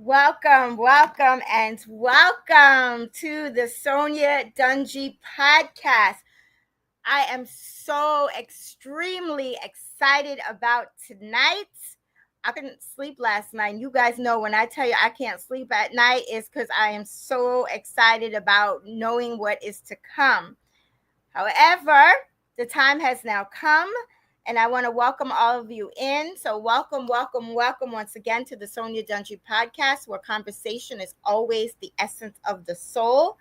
welcome to the Sonya Dunge podcast. I am so extremely excited about tonight. I couldn't sleep last night. You guys know when I tell you I can't sleep at night, it's because I am so excited about knowing what is to come. However, the time has now come, and I want to welcome all of you in. So, welcome once again to the Sonya Dunge podcast, where conversation is always the essence of the soul.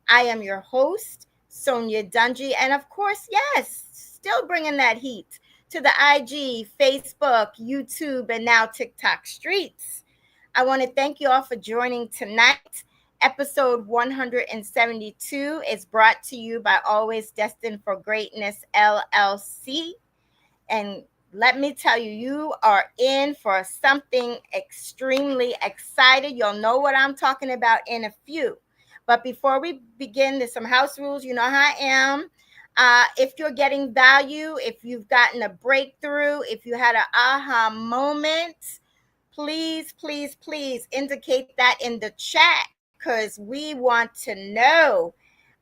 I am your host, Sonya Dunge, and of course, yes, still bringing that heat to the IG, Facebook, YouTube, and now TikTok streets. I want to thank you all for joining tonight. Episode 172 is brought to you by Always Destined for Greatness LLC. And let me tell you, you are in for something extremely excited. You'll know what I'm talking about in a few. But before we begin, there's some house rules. You know how I am. If you're getting value, if you've gotten a breakthrough, if you had an aha moment, please indicate that in the chat because we want to know.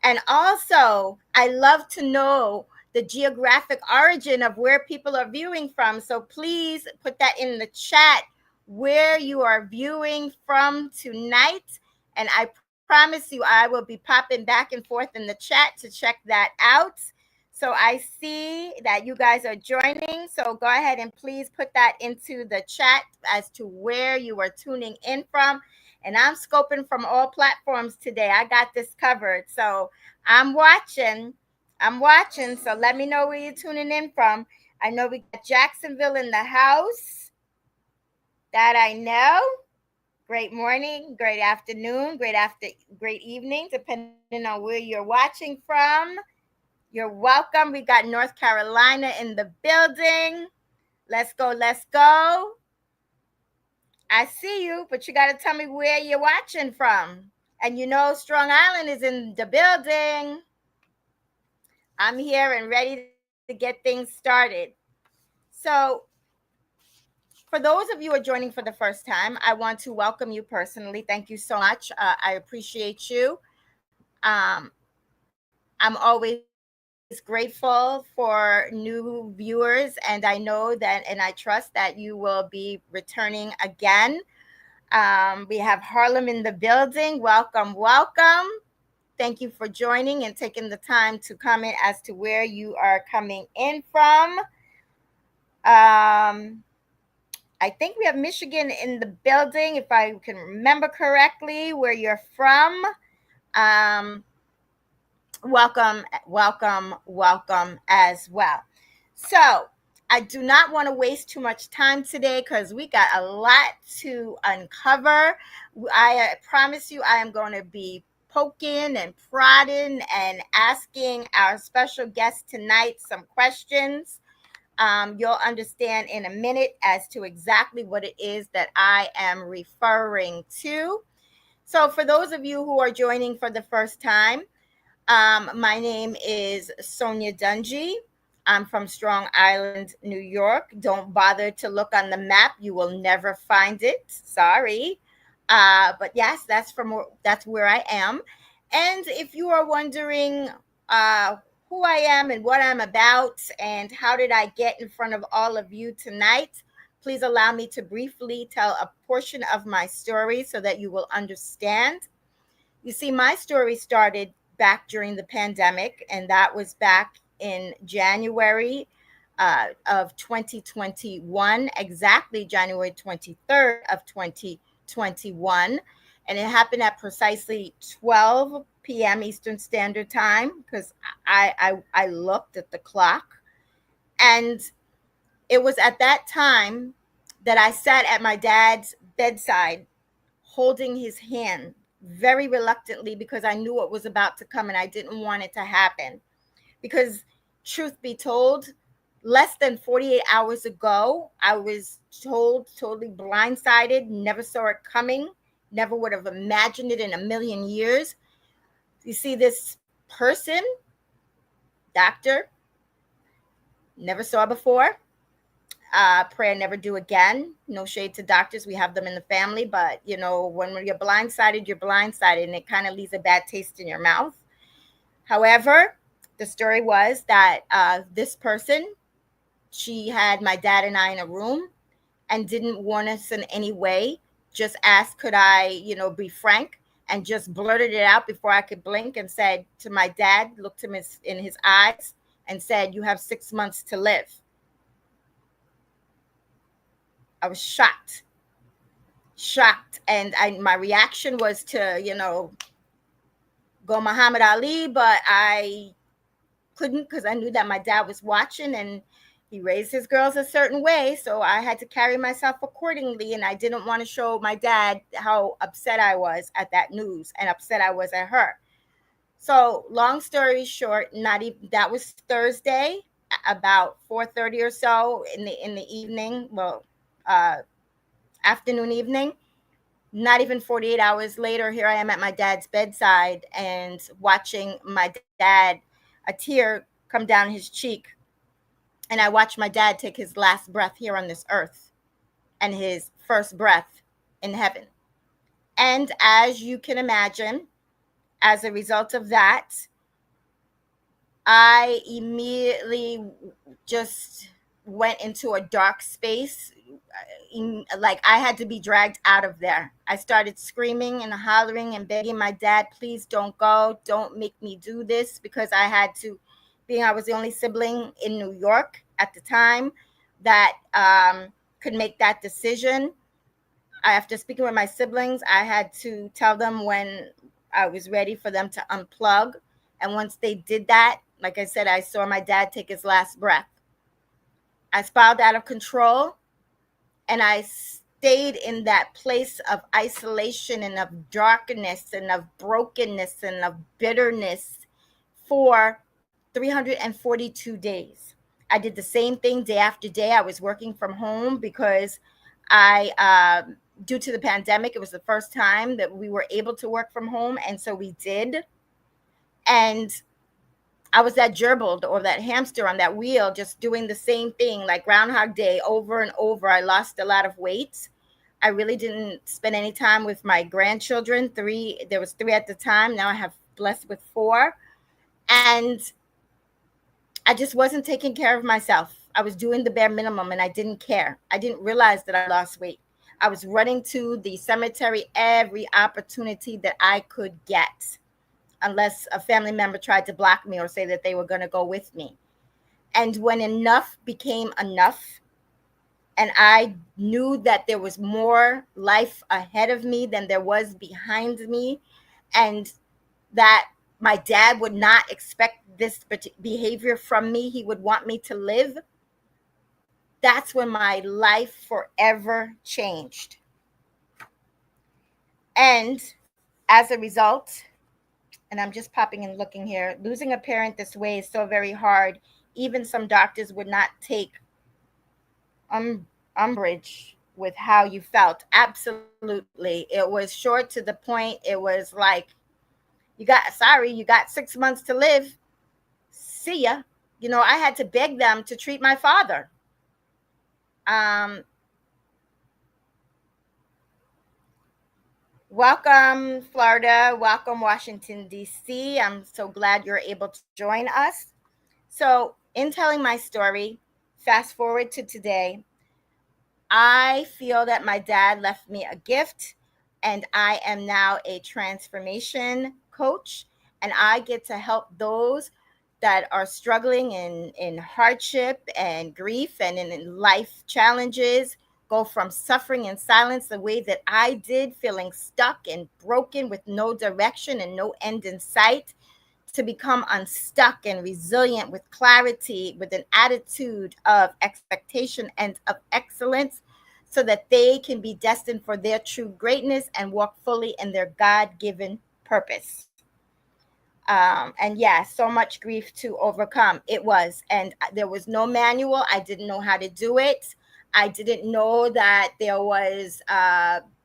And also, I love to know the geographic origin of where people are viewing from. So please put that in the chat where you are viewing from tonight. And I promise you, I will be popping back and forth in the chat to check that out. So I see that you guys are joining. So go ahead and please put that into the chat as to where you are tuning in from. And I'm scoping from all platforms today. I got this covered. So I'm watching. So let me know where you're tuning in from. I know we got Jacksonville in the house. That I know. Great morning, great afternoon, great evening, depending on where you're watching from. You're welcome. We got North Carolina in the building. Let's go. I see you, but you got to tell me where you're watching from. And you know Strong Island is in the building. I'm here and ready to get things started. So, for those of you who are joining for the first time, I want to welcome you personally. Thank you so much. I appreciate you. I'm always grateful for new viewers, and I know that, and I trust that you will be returning again. We have Harlem in the building. Welcome. Thank you for joining and taking the time to comment as to where you are coming in from. I think we have Michigan in the building, if I can remember correctly, where you're from. Welcome as well. So, I do not want to waste too much time today because we got a lot to uncover. I promise you, I am going to be poking and prodding and asking our special guest tonight some questions. You'll understand in a minute as to exactly what it is that I am referring to. So, for those of you who are joining for the first time, my name is Sonya Dunge. I'm from Strong Island, New York. Don't bother to look on the map. You will never find it. Sorry. But yes, that's where I am. And if you are wondering who I am and what I'm about and how did I get in front of all of you tonight, please allow me to briefly tell a portion of my story so that you will understand. You see, my story started back during the pandemic, and that was back in January of 2021, exactly January 23rd of 2021. And it happened at precisely 12 p.m. Eastern Standard Time because I looked at the clock. And it was at that time that I sat at my dad's bedside holding his hand very reluctantly because I knew what was about to come and I didn't want it to happen. Because truth be told, less than 48 hours ago, I was told, totally blindsided, never saw it coming, never would have imagined it in a million years. You see, this person, doctor, never saw before, Pray I never do again. No shade to doctors. We have them in the family, but when you're blindsided, you're blindsided, and it kind of leaves a bad taste in your mouth. However, the story was that this person, she had my dad and I in a room and didn't warn us in any way. Just asked, could I, be frank? And just blurted it out before I could blink and said to my dad, looked him in his eyes and said, "You have 6 months to live." I was shocked. And my reaction was to, go Muhammad Ali, but I couldn't because I knew that my dad was watching and he raised his girls a certain way. So I had to carry myself accordingly. And I didn't want to show my dad how upset I was at that news and upset I was at her. So long story short, not even that was Thursday, about 4:30 or so in the evening. Well, afternoon, evening. Not even 48 hours later, here I am at my dad's bedside and watching my dad, a tear come down his cheek. And I watched my dad take his last breath here on this earth and his first breath in heaven. And as you can imagine, as a result of that, I immediately just went into a dark space. Like I had to be dragged out of there. I started screaming and hollering and begging my dad, please don't go. Don't make me do this, because I had to, being I was the only sibling in New York at the time that could make that decision. After speaking with my siblings, I had to tell them when I was ready for them to unplug. And once they did that, like I said, I saw my dad take his last breath. I spiraled out of control, and I stayed in that place of isolation and of darkness and of brokenness and of bitterness for 342 days. I did the same thing day after day. I was working from home because due to the pandemic, it was the first time that we were able to work from home. And so we did. And I was that gerbil or that hamster on that wheel, just doing the same thing, like Groundhog Day over and over. I lost a lot of weight. I really didn't spend any time with my grandchildren. There was three at the time. Now I have blessed with four. And I just wasn't taking care of myself. I was doing the bare minimum and I didn't care. I didn't realize that I lost weight. I was running to the cemetery every opportunity that I could get, unless a family member tried to block me or say that they were going to go with me. And when enough became enough, and I knew that there was more life ahead of me than there was behind me, and that my dad would not expect this behavior from me, he would want me to live, that's when my life forever changed. And as a result, and I'm just popping and looking here, losing a parent this way is so very hard. Even some doctors would not take umbrage with how you felt. Absolutely. It was short to the point. It was like, you got 6 months to live. See ya. I had to beg them to treat my father. Welcome, Florida. Welcome, Washington, D.C. I'm so glad you're able to join us. So, in telling my story, fast forward to today, I feel that my dad left me a gift, and I am now a transformation coach, and I get to help those that are struggling in hardship and grief and in life challenges go from suffering in silence the way that I did, feeling stuck and broken with no direction and no end in sight, to become unstuck and resilient with clarity, with an attitude of expectation and of excellence, so that they can be destined for their true greatness and walk fully in their God-given purpose. And yeah, so much grief to overcome. It was, and there was no manual. I didn't know how to do it. I didn't know that there was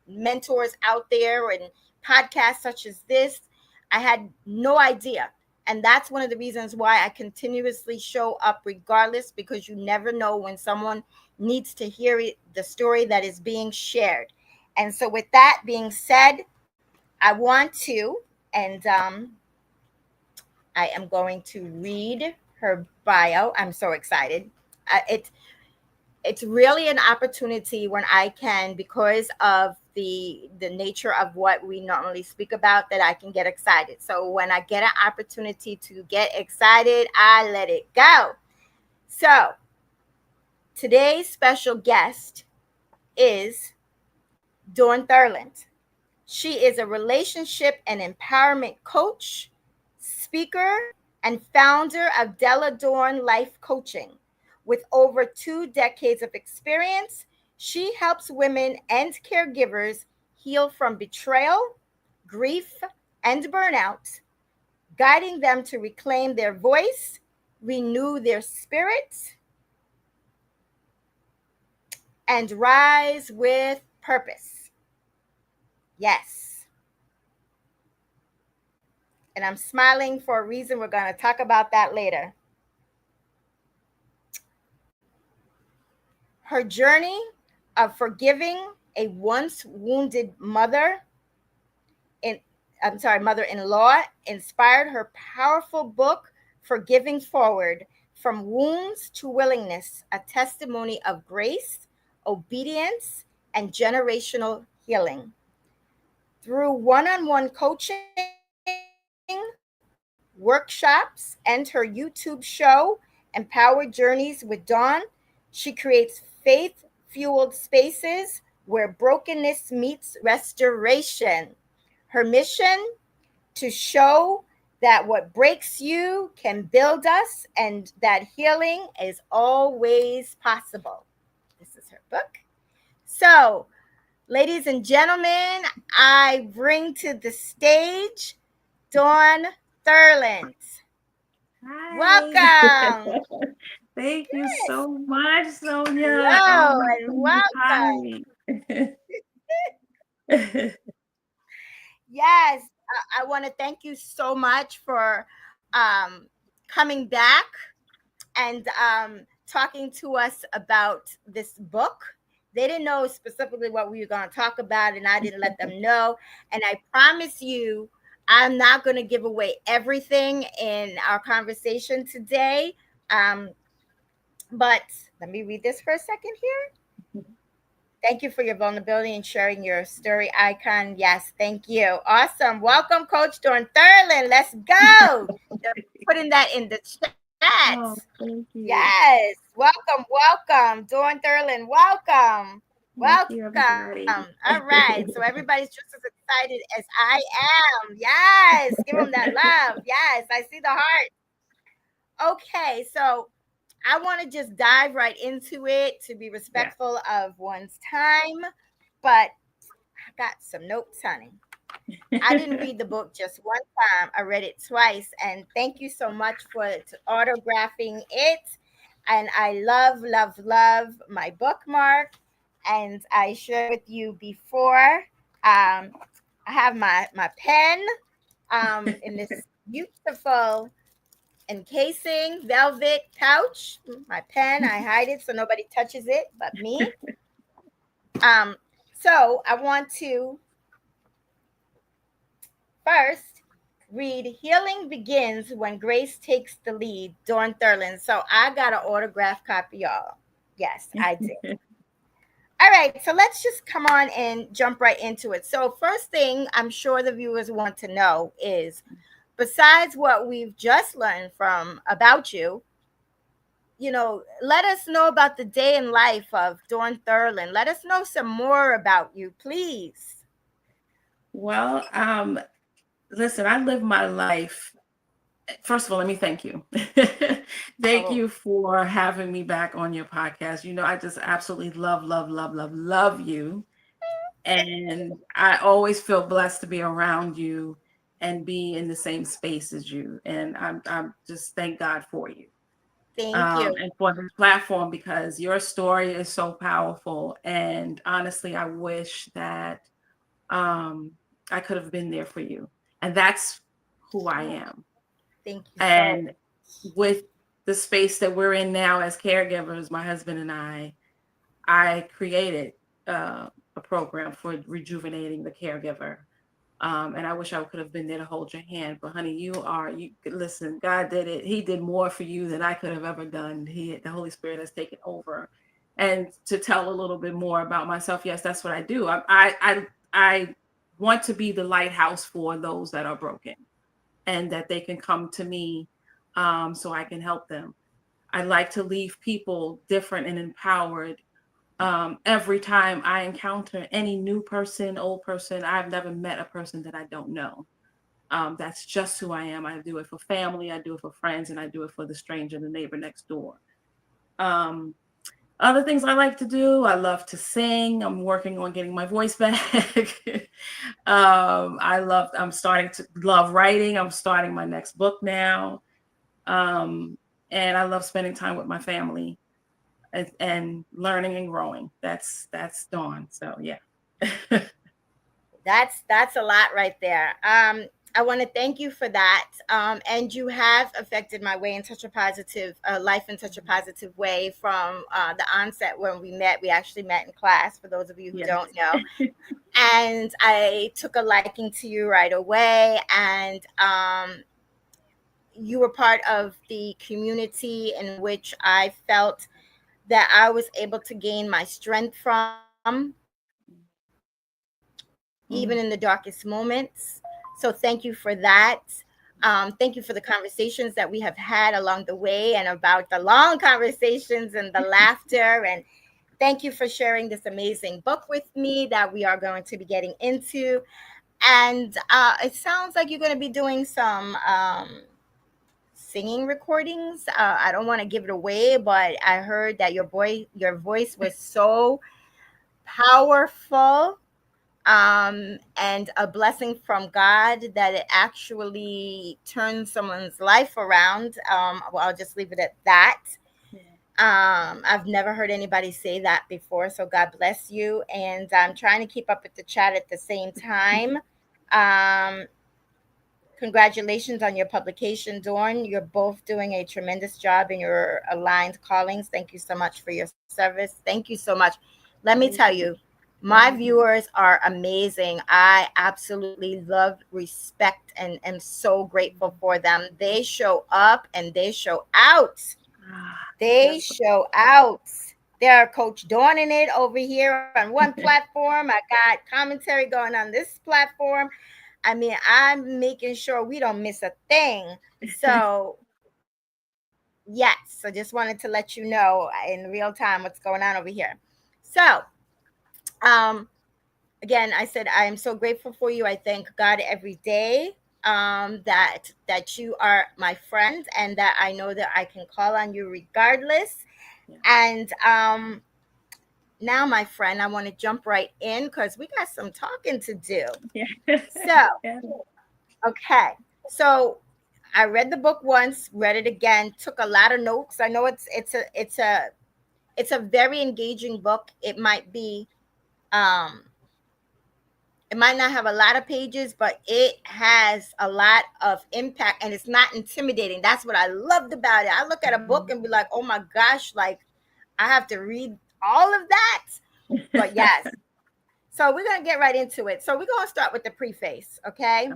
mentors out there and podcasts such as this. I had no idea. And that's one of the reasons why I continuously show up regardless, because you never know when someone needs to hear it, the story that is being shared. And so, with that being said, I want to, and I am going to read her bio. I'm so excited. It's really an opportunity when I can, because of the nature of what we normally speak about, that I can get excited. So when I get an opportunity to get excited, I let it go. So today's special guest is Dawn Thurland. She is a relationship and empowerment coach, speaker, and founder of Della Dawn Life Coaching. With over 2 decades of experience, she helps women and caregivers heal from betrayal, grief, and burnout, guiding them to reclaim their voice, renew their spirits, and rise with purpose. Yes. And I'm smiling for a reason. We're going to talk about that later. Her journey of forgiving a once wounded in mother-in-law inspired her powerful book, Forgiving Forward: From Wounds to Willingness, a testimony of grace, obedience, and generational healing. Through one-on-one coaching, workshops, and her YouTube show, Empowered Journeys with Dawn, she creates faith fueled spaces where brokenness meets restoration. Her mission: to show that what breaks you can build us and that healing is always possible. This is her book. So, ladies and gentlemen, I bring to the stage Dawn Thurland. Hi. Welcome. Thank you Yes. so much, Sonya. Oh Hello my and goodness. welcome. Hi. Yes, I want to thank you so much for um, coming back and talking to us about this book. They didn't know specifically what we were going to talk about, and I didn't let them know. And I promise you, I'm not going to give away everything in our conversation today. Um, but let me read this for a second here. Thank you for your vulnerability and sharing your story icon. Yes, thank you. Awesome. Welcome, Coach Dawn Thurland. Let's go. They're putting that in the chat. Oh, thank you. Yes. Welcome. Dawn Thurland, welcome. Thank you, Welcome. everybody. All right. So everybody's just as excited as I am. Yes. Give them that love. Yes. I see the heart. Okay. So I want to just dive right into it to be Yeah. respectful of one's time. But I got some notes, honey. I didn't read the book just one time. I read it twice. And thank you so much for autographing it. And I love my bookmark. And I shared with you before. I have my pen in this beautiful encasing velvet pouch. My pen, I hide it so nobody touches it but me. Um, so I want to first read Healing Begins When Grace Takes the Lead, Dawn Thurland. So I got an autograph copy, y'all. Yes, I did. All right, so let's just come on and jump right into it. So, first thing I'm sure the viewers want to know is, besides what we've just learned from about you, let us know about the day in life of Dawn Thurland. Let us know some more about you, please. Well, listen, I live my life. First of all, let me thank you. Thank Oh, you for having me back on your podcast. I just absolutely love you. And I always feel blessed to be around you and be in the same space as you. And I'm just thank God for you, thank you. and for this platform, because your story is so powerful. And honestly, I wish that um, I could have been there for you. And that's who I Oh, am. Thank you so And much. with the space that we're in now as caregivers, my husband and I created a program for rejuvenating the caregiver. And I wish I could have been there to hold your hand, but honey, you listen, God did it. He did more for you than I could have ever done. The Holy Spirit has taken over. And to tell a little bit more about myself, yes, that's what I do. I want to be the lighthouse for those that are broken and that they can come to me, so I can help them. I like to leave people different and empowered. Every time I encounter any new person, old person, I've never met a person that I don't know. That's just who I am. I do it for family, I do it for friends, and I do it for the stranger, the neighbor next door. Um, Other things I like to do, I love to sing. I'm working on getting my voice back. I'm starting to love writing. I'm starting my next book now. Um, and I love spending time with my family and learning and growing. That's Dawn. So yeah. That's a lot right there. I want to thank you for that. And you have affected my way in such a positive life in such a positive way from the onset when we met. We actually met in class. For those of you who Yes. don't know, and I took a liking to you right away. And you were part of the community in which I felt that I was able to gain my strength from, even in the darkest moments. So thank you for that. Thank you for the conversations that we have had along the way and about the long conversations and the laughter. And thank you for sharing this amazing book with me that we are going to be getting into. And it sounds like you're going to be doing some singing recordings. I don't want to give it away, but I heard that your voice was so powerful, and a blessing from God that it actually turns someone's life around. Well, I'll just leave it at that. I've never heard anybody say that before, so God bless you. And I'm trying to keep up with the chat at the same time. Um, Congratulations on your publication, Dawn. You're both doing a tremendous job in your aligned callings. Thank you so much for your service. Thank you so much. Let me tell you, my viewers are amazing. I absolutely love, respect, and am so grateful for them. They show up and they show out. Ah, They that's show out. They're Coach Dawn in it over here on one platform. I got commentary going on this platform. I mean, I'm making sure we don't miss a thing. So, yes, I just wanted to let you know in real time what's going on over here. So, um, again, I said I am so grateful for you. I thank God every day, that you are my friend and that I know that I can call on you regardless. yeah. And now, my friend, I want to jump right in because we got some talking to do. Yeah. So, Yeah. okay. So I read the book once, read it again, took a lot of notes. I know it's a very engaging book. Um it might not have a lot of pages, but it has a lot of impact and it's not intimidating. That's what I loved about it. I look at a book and be like, "Oh my gosh, like I have to read all of that." But yes. So we're going to get right into it. So we're going to start with the preface, okay?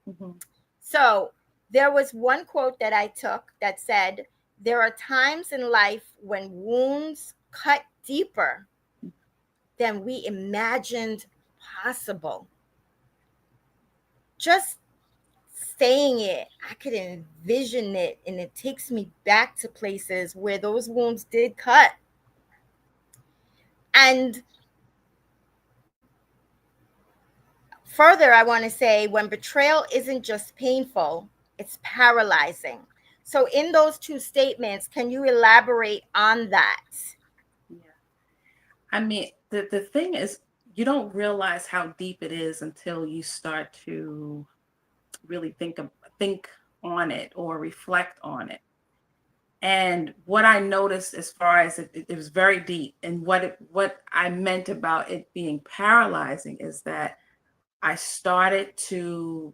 Mhm. So there was one quote that I took that said, "There are times in life when wounds cut deeper than we imagined possible." Just saying it, I could envision it, and it takes me back to places where those wounds did cut. And further, I want to say when betrayal isn't just painful, it's paralyzing. So, in those two statements, can you elaborate on that? Yeah. I mean, the thing is, you don't realize how deep it is until you start to really think on it or reflect on it. And what I noticed as far as it was very deep, and what I meant about it being paralyzing is that I started to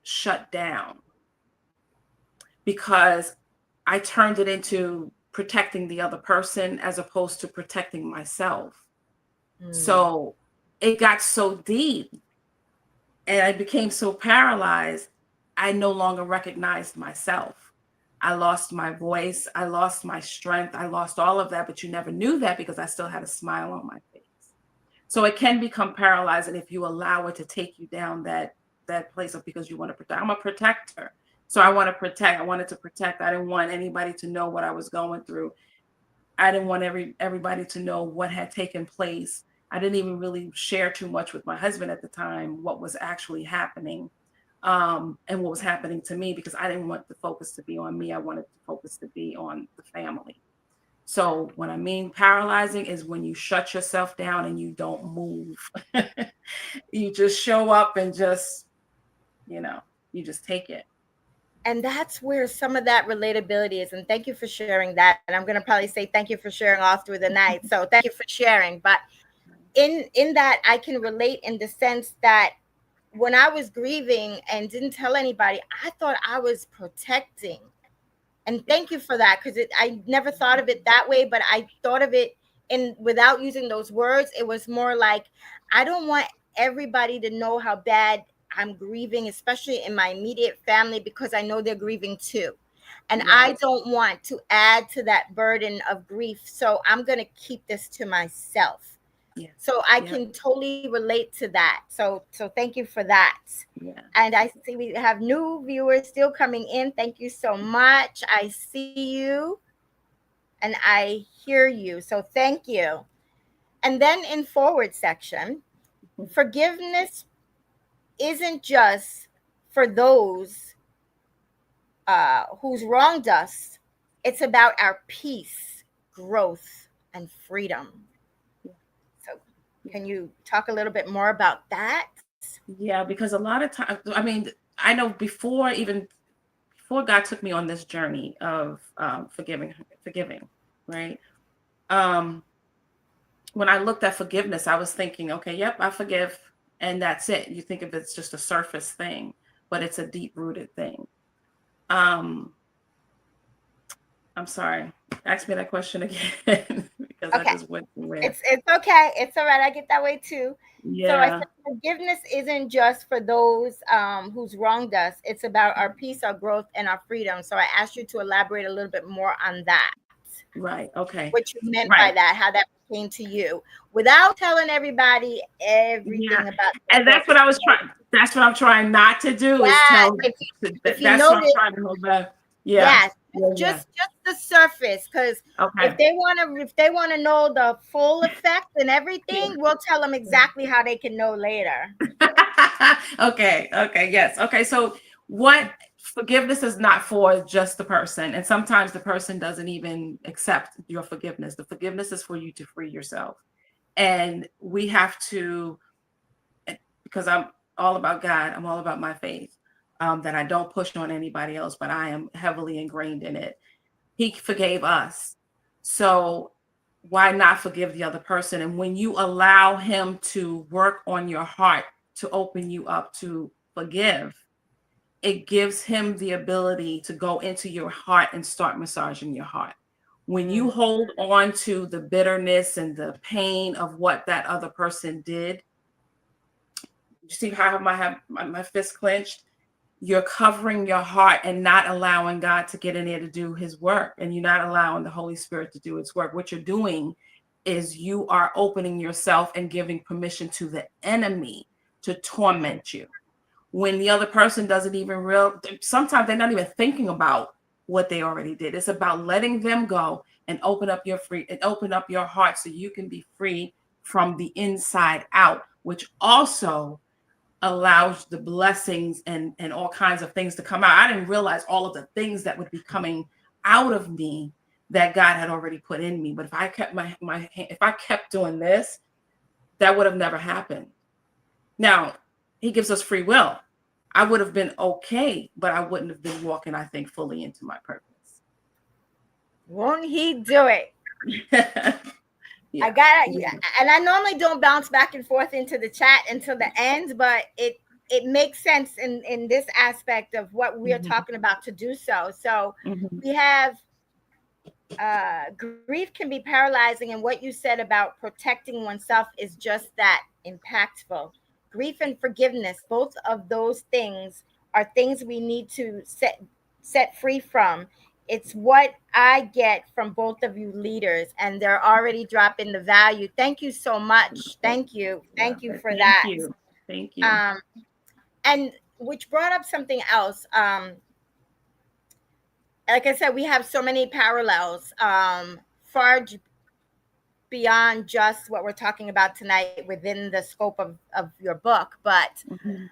shut down. because I turned it into protecting the other person as opposed to protecting myself. Mm. So it got so deep and I became so paralyzed, I no longer recognized myself. I lost my voice, I lost my strength, I lost all of that, but you never knew that because I still had a smile on my face. So it can become paralyzing if you allow it to take you down that place of because you want to protect. I'm a protector. So I want to protect. I wanted to protect. I didn't want anybody to know what I was going through. I didn't want everybody to know what had taken place. I didn't even really share too much with my husband at the time what was actually happening, and what was happening to me because I didn't want the focus to be on me. I wanted the focus to be on the family. So what I mean paralyzing is when you shut yourself down and you don't move. You just show up and just, you know, you just take it. And that's where some of that relatability is. And thank you for sharing that. And I'm going to probably say thank you for sharing all through the night. So thank you for sharing. But in that, I can relate in the sense that when I was grieving and didn't tell anybody, I thought I was protecting. And Yeah. thank you for that, because I never thought of it that way, but I thought of it in without using those words. It was more like, I don't want everybody to know how bad I'm grieving, especially in my immediate family, because I know they're grieving too. And I Yes. don't want to add to that burden of grief. So I'm going to keep this to myself. Yeah. So I Yep. can totally relate to that. So thank you for that. Yeah. And I see we have new viewers still coming in. Thank you so much. I see you and I hear you. So thank you. And then in forward section, forgiveness isn't just for those who's wronged us. It's about our peace, growth, and freedom. Yeah. So Yeah. can you talk a little bit more about that? Yeah, because a lot of times, I mean, I know before God took me on this journey of forgiving, right? Um, when I looked at forgiveness, I was thinking, okay, yep, I forgive, and that's it. You think of it's just a surface thing, but it's a deep rooted thing. Um, I'm sorry. Ask me that question again because I Okay. just went somewhere. It's okay. It's all right. I get that way too. So I Yeah, said forgiveness isn't just for those who's wronged us. It's about our peace, our growth, and our freedom. So I asked you to elaborate a little bit more on that, right. Okay. what you meant by Right. that, how that came to you, without telling everybody Yeah. everything about the And book. that's what I was trying. That's what I'm trying not to do is Yeah, tell. if you That's what I'm notice, trying to hold back. Yeah. yes, Yeah. Yeah. just the surface, because Okay. if they want to know the full effect and Yeah. everything, we'll tell them exactly how they can know later. Okay. Okay. Yes. Okay. So what forgiveness is not for just the person, and sometimes the person doesn't even accept your forgiveness. The forgiveness is for you to free yourself, and we have to, because I'm all about God. I'm all about my faith. That I don't push on anybody else, but I am heavily ingrained in it. He forgave us. So why not forgive the other person? And when you allow him to work on your heart to open you up to forgive, it gives him the ability to go into your heart and start massaging your heart. When you Mm. hold on to the bitterness and the pain of what that other person did, you see how I have my fist clenched? You're covering your heart and not allowing God to get in there to do his work. And you're not allowing the Holy Spirit to do its work. What you're doing is you are opening yourself and giving permission to the enemy to torment you. When the other person doesn't even sometimes they're not even thinking about what they already did. It's about letting them go and open up your heart so you can be free from the inside out, which also allows the blessings and all kinds of things to come out. I didn't realize all of the things that would be coming out of me that God had already put in me. But if I kept if I kept doing this, that would have never happened. Now, he gives us free will. I would have been okay, but I wouldn't have been walking, I think, fully into my purpose. Won't he do it? I Yeah. got Yeah. and I normally don't bounce back and forth into the chat until the end, but it makes sense in this aspect of what we're Mhm. talking about to do so. So Mhm. we have grief can be paralyzing, and what you said about protecting oneself is just that, impactful. Grief and forgiveness, both of those things are things we need to set free from. It's what I get from both of you leaders, and they're already dropping the value. Thank you so much. Love Thank you it. for Thank that. you. Thank you. um and which brought up something else. Like I said, we have so many parallels, far beyond just what we're talking about tonight within the scope of your book. But Mhm.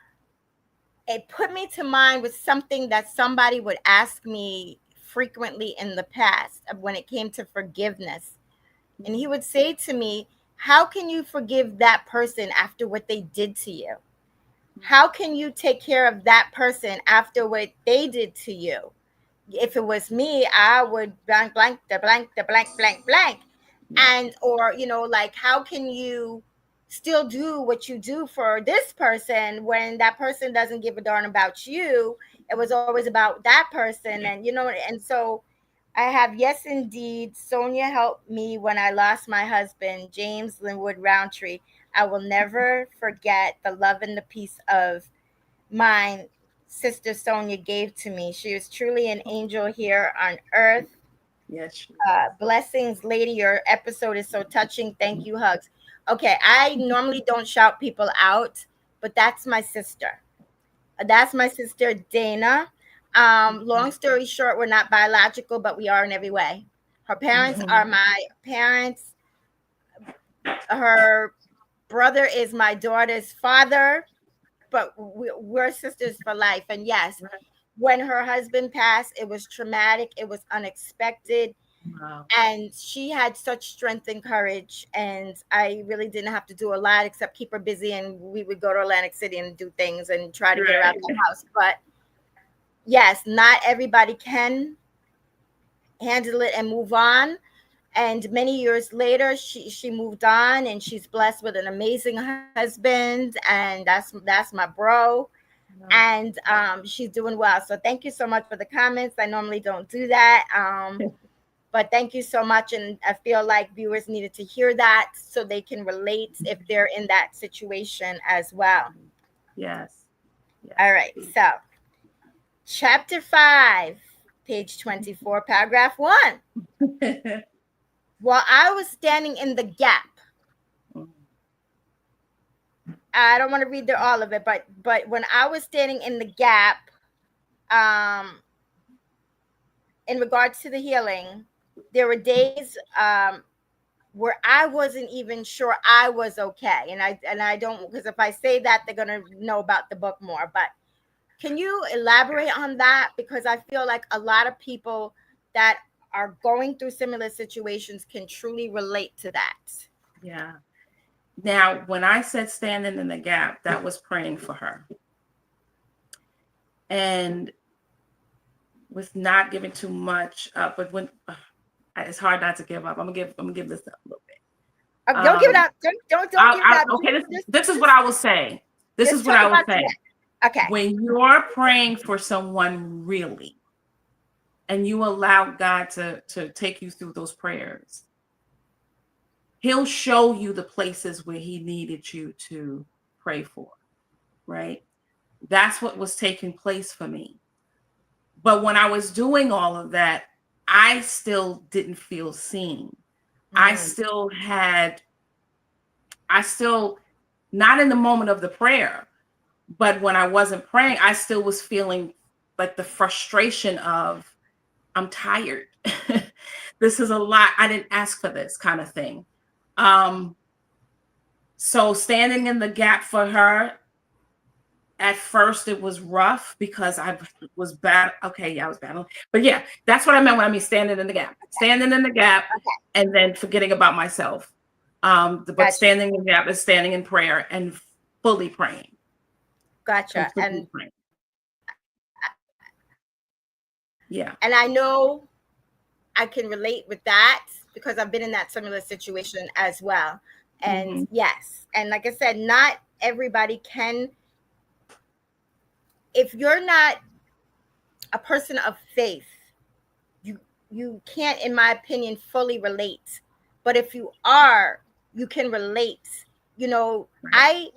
it put me to mind with something that somebody would ask me frequently in the past when it came to forgiveness. And he would say to me, how can you forgive that person after what they did to you? How can you take care of that person after what they did to you? If it was me, I would blank, blank, the blank, the blank, blank, blank. Yeah. And, or, like, how can you still do what you do for this person when that person doesn't give a darn about you? It was always about that person. And, and so I have, yes, indeed, Sonya helped me when I lost my husband, James Linwood Roundtree. I will never forget the love and the peace of my sister Sonya gave to me. She was truly an angel here on earth. Yes, she Blessings, lady. Your episode is so touching. Thank you, hugs. Okay, I normally don't shout people out, but that's my sister. That's my sister, Dana. Long story short, we're not biological, but we are in every way. Her parents are is. my parents. Her brother is my daughter's father, but we're sisters for life. And yes, Right. when her husband passed, it was traumatic, it was unexpected, Wow. and she had such strength and courage, and I really didn't have to do a lot except keep her busy, and we would go to Atlantic City and do things and try to get her out Right. the house. But yes, not everybody can handle it and move on. And many years later, she moved on, and she's blessed with an amazing husband, and that's my bro. Wow. And she's doing well. So thank you so much for the comments. I normally don't do that, but thank you so much. And I feel like viewers needed to hear that so they can relate if they're in that situation as well. Yes. All Yes, right. So chapter 5, page 24, paragraph 1. indeed. While I was standing in the gap, I don't want to read through all of it, but when I was standing in the gap, um, in regards to the healing, there were days where I wasn't even sure I was okay, and I don't, because if I say that, they're gonna know about the book more. But can you elaborate on that? Because I feel like a lot of people that are going through similar situations can truly relate to that. Yeah. Now, when I said standing in the gap, that was praying for her and with not giving too much up. But when it's hard not to give up, I'm gonna give this up a little bit. Don't give it Um, up. Don't give it up. okay, Just, this is what just, I will say. This is just what talk I will about say. today. Okay. When you're praying for someone really, and you allow God to take you through those prayers, He'll show you the places where He needed you to pray for, right? That's what was taking place for me. But when I was doing all of that, I still didn't feel seen. I Mm, still had, I still, not in the moment of the prayer, but when I wasn't praying, I still was feeling like the frustration of, I'm tired. This is a lot. I didn't ask for this kind of thing. Um, so standing in the gap for her, at first it was rough because I was bad. Okay, yeah, I was battling. But yeah, that's what I meant when I mean standing in the gap. Standing in the gap okay. and then forgetting about myself. But Gotcha. standing in the gap is standing in prayer and fully praying, Gotcha. completely praying. And Yeah. I know I can relate with that because I've been in that similar situation as well. And Hmm. yes, and like I said, not everybody can if you're not a person of faith, you you can't, in my opinion, fully relate. But if you are, you can relate. You know, Right. I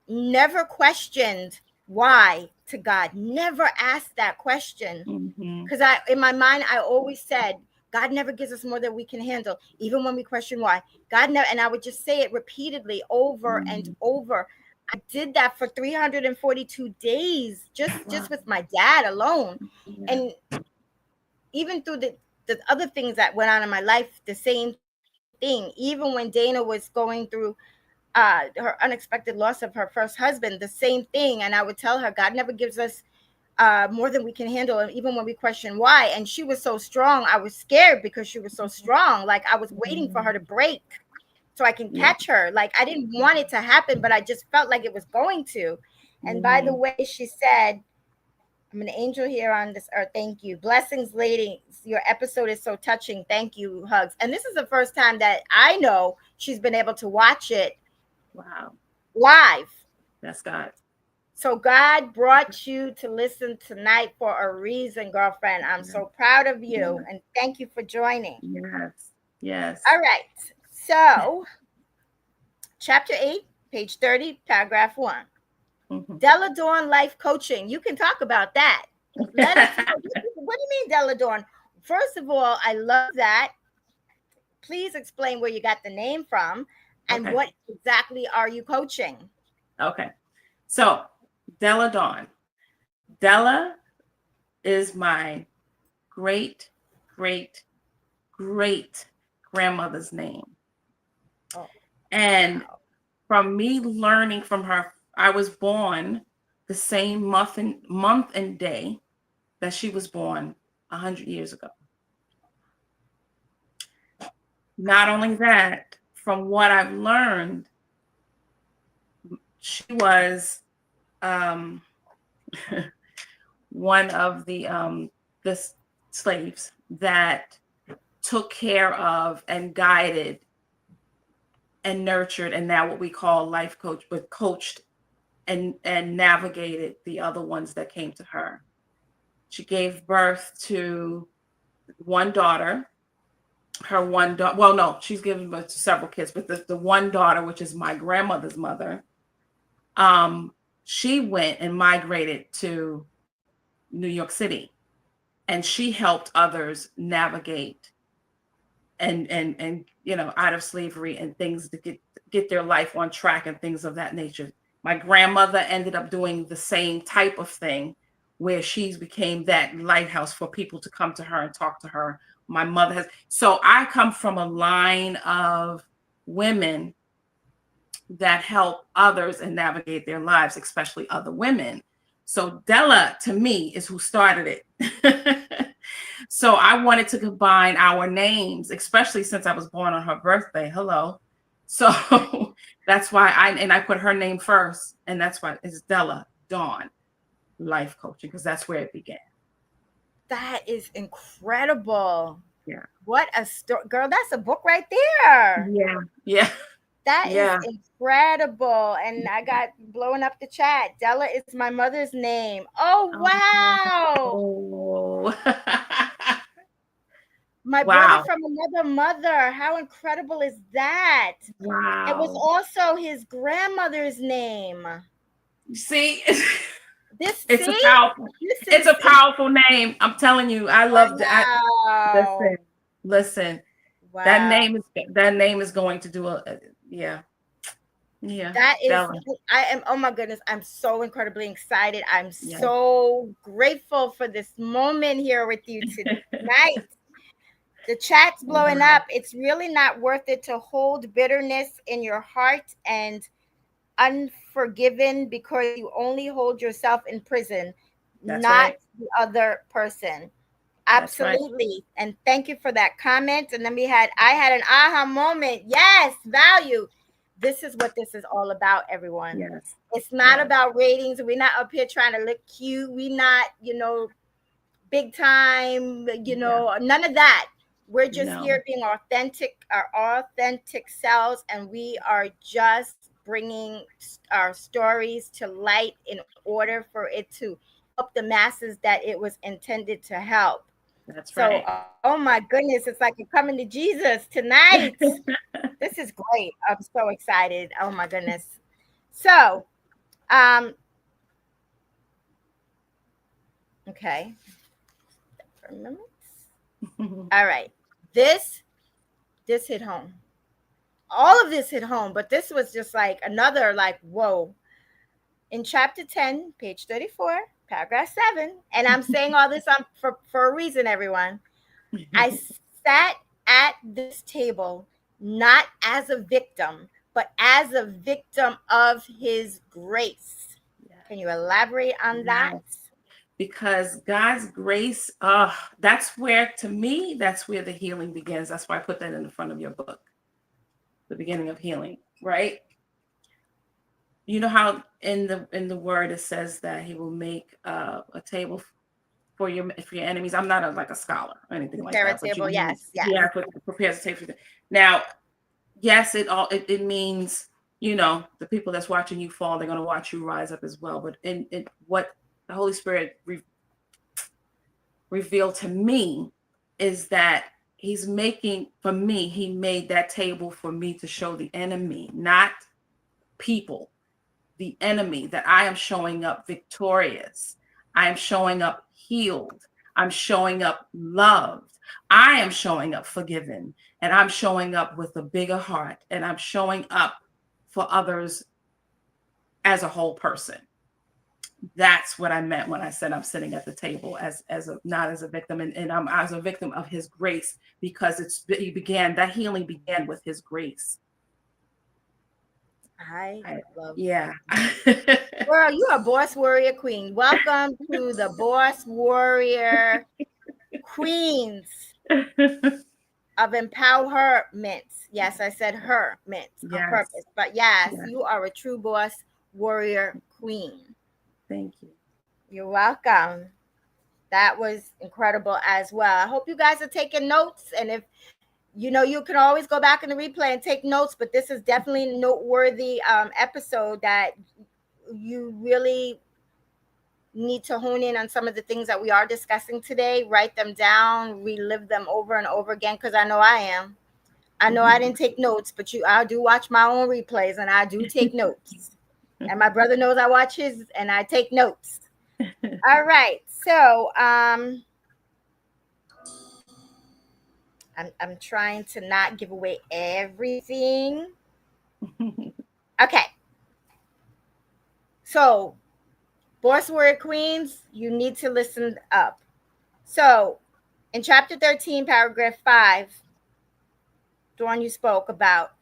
never questioned why to God. Never asked that question. Mm-hmm. Because I, in my mind, I always said, God never gives us more than we can handle, even when we question why. God never, and I would just say it repeatedly over and Mm-hmm. over. I did that for 342 days, Wow. just with my dad alone. Yeah. And even through the other things that went on in my life, the same thing. Even when Dana was going through her unexpected loss of her first husband, the same thing. And I would tell her, God never gives us more than we can handle. And even when we question why, and she was so strong, I was scared because she was so strong. Like I was waiting for her to break so I can Yeah. catch her. Like I didn't want it to happen, but I just felt like it was going to. And by the Mm-hmm. way, she said, I'm an angel here on this earth. Thank you. Blessings, ladies. Your episode is so touching. Thank you. Hugs. And this is the first time that I know she's been able to watch it Wow. live. That's God. So God brought you to listen tonight for a reason, girlfriend. I'm Yeah. so proud of you Yeah. and thank you for joining. Yes. Yes. All right. So, chapter 8, page 30, paragraph 1. Mm-hmm. Della Dawn Life Coaching. You can talk about that. Let us know. What do you mean, Della Dawn? First of all, I love that. Please explain where you got the name from and Okay. what exactly are you coaching? Okay. So, Della Dawn. Della is my great, great, great grandmother's name. Oh, And wow. from me learning from her, I was born the same month and day that she was born 100 years ago. Not only that, from what I've learned, she was um, one of the slaves that took care of and guided and nurtured, and now what we call life coach, but coached and navigated the other ones that came to her. She gave birth to one daughter. Her one daughter, well, no, she's given birth to several kids, but the one daughter, which is my grandmother's mother, um, she went and migrated to New York City, and she helped others navigate and out of slavery and things to get their life on track and things of that nature. My grandmother ended up doing the same type of thing, where she became that lighthouse for people to come to her and talk to her. My mother has, so I come from a line of women that help others and navigate their lives, especially other women. So Della, to me, is who started it. So I wanted to combine our names, especially since I was born on her birthday. Hello. So that's why I put her name first. And that's why it's Della Dawn Life Coaching, because that's where it began. That is incredible. Yeah. What a story. Girl, that's a book right there. Yeah. Yeah. That is Yeah. incredible. And I got blowing up the chat. Della is my mother's name. Oh, wow. Oh. My brother Wow. from another mother. How incredible is that? It was Wow. also his grandmother's name. See, This, it's a see, powerful, this it's a is, powerful name. I'm telling you, I love that. wow. Listen, listen. Wow. That name is going to do yeah, yeah. That is, Della. I am, oh my goodness, I'm so incredibly excited. I'm Yeah. so grateful for this moment here with you tonight. The chat's blowing Wow. up. It's really not worth it to hold bitterness in your heart and unforgiven because you only hold yourself in prison, That's not right. the other person. That's right. Absolutely. And thank you for that comment. And then I had an aha moment. Yes, value. This is what this is all about, everyone. Yes. It's not Yes. about ratings. We're not up here trying to look cute. We're not, big time, Yeah. none of that. We're just No. here being authentic, our authentic selves, and we are just bringing our stories to light in order for it to help the masses that it was intended to help. That's So, right. oh my goodness, it's like you're coming to Jesus tonight. This is great. I'm so excited. Oh my goodness. So, um, okay, for a minute. All right. This this hit home. All of this hit home, but this was just like another like whoa. In chapter 10, page 34, paragraph 7, and I'm saying all this for a reason, everyone. I sat at this table not as a victim, but as a victim of his grace. Can you elaborate on that? Yes. Because God's grace, that's where, to me, that's where the healing begins. That's why I put that in the front of your book, the beginning of healing, right? You know how in the word it says that He will make a table for your enemies. I'm not like a scholar or anything like Prepare a that, but table. Yes, He yes. prepares a table for them. Now, yes, it means, the people that's watching you fall, they're going to watch you rise up as well. But in what the Holy Spirit revealed to me is that He's making, for me, He made that table for me to show the enemy, not people, the enemy, that I am showing up victorious. I am showing up healed. I'm showing up loved. I am showing up forgiven. And I'm showing up with a bigger heart. And I'm showing up for others as a whole person. That's what I meant when I said I'm sitting at the table as a, not as a victim, and I'm as a victim of His grace, because that healing began with His grace. I I, love yeah. Girl, you are boss warrior queen. Welcome to the boss warrior queens of empowerment. Yes, I said her mint on Yes. purpose. But yes, Yes. you are a true boss warrior queen. Thank you. You're welcome. That was incredible as well. I hope you guys are taking notes. And if you can always go back in the replay and take notes, but this is definitely a noteworthy episode that you really need to hone in on some of the things that we are discussing today, write them down, relive them over and over again, because I know I am. I know I didn't take notes, but I do watch my own replays and I do take notes. And my brother knows I watch his and I take notes. All right. So I'm trying to not give away everything. Okay. So Boss Warrior Queens, you need to listen up. So in chapter 13, paragraph 5, the one you spoke about,